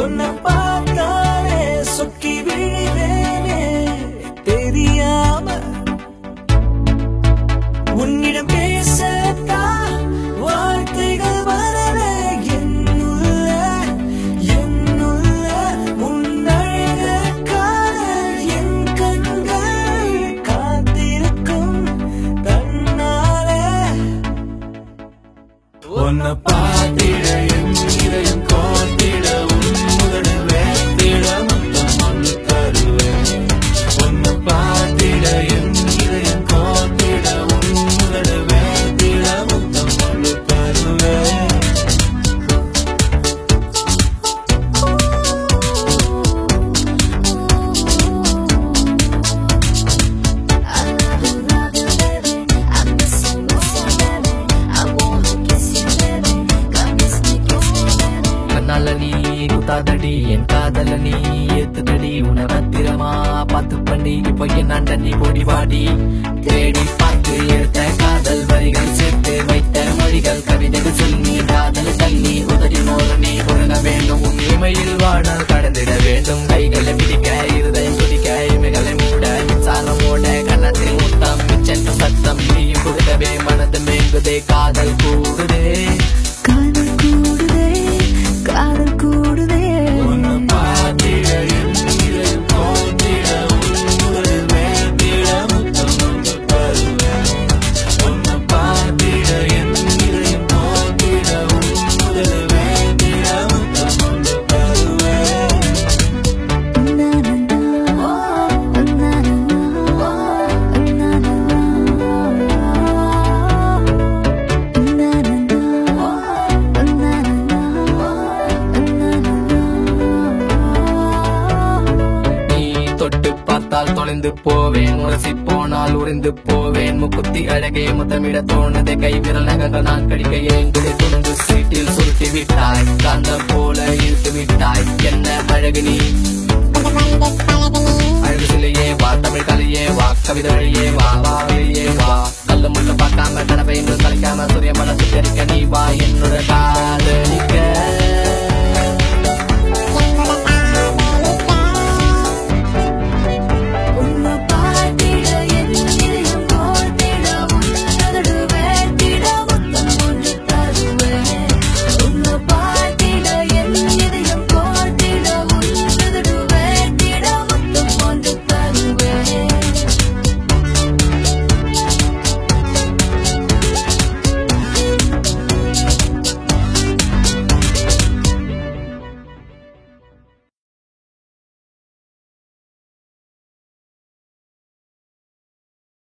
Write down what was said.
உன்னை பார்த்தாலே சொக்கி விழுவேனே தெரியாம உன்னிடம் பேசத்தான் வார்த்தைகள் வரல என்னுள்ள உன்னழக காதல் என் கண்கள் காத்திருக்கும் தன்னாலே உன்னை பார்த்திட என் இதயம் கோத்திட உன் முதல் வேத்திட மொத்தம் ஒன்று தருவேன் உன்னை பார்த்திட என் இதயம் கோத்திட உன் முதல் வேத்திட மொத்தம் ஒன்று தருவேன் நீ குத்தாதடி என் காதல நீ ஏத்துதடி உன பத்திரமா பார்த்து பண்ணி இப்ப என்னாண்ட நீ போடி வாடி தேடி பார்த்து எடுத்த காதல் வரிகள் சேர்த்து வைத்த மொழிகள் கவிதைகள் சொல்லி காதல் தள்ளி உதறி மோரணி உறங்க வேண்டும் உன் இமையில் வாடல் கடந்திட வேண்டும் கைகளை பிடிக்க இருதயம் துடிக்க இமைகளை மூட மின்சாரம் ஓட கண்ணத்தில் முத்தம் சென்ற சத்தம் நீயும் கொடுக்கவே மனது மேங்குதே காதல் கூடுதே காதல் கூடுதே உன்னை பார்த்திட என் இதயம் கோத்திட உன் முதல் வேத்திட மொத்தம் ஒன்று தருவேன் உன்னை பார்த்திட என் இதயம் கோத்திட உன் முதல் வேத்திட மொத்தம் ஒன்று தருவேன் தொட்டு பார்த்தால் தொலைந்து போவேன் உரசி போனால் உறைந்து போவேன் முக்குத்தி அழகே முத்தமிட தோணுதே கை விரல் நகங்கள் நான் கடிக்க ஏங்குதே துண்டு சீட்டில் சுருட்டி விட்டாய் காந்தம் போல இழுத்து விட்டாய் என்ன அழகு நீ அழகு சிலையே வா தமிழ் கலையே வா கவிதை வழியே வா வா வெளியே வா கல்லு முள்ளு பார்க்காம கனவை கலைக்காம சூரிய மன சுத்தரிக்க நீ வா என்னோட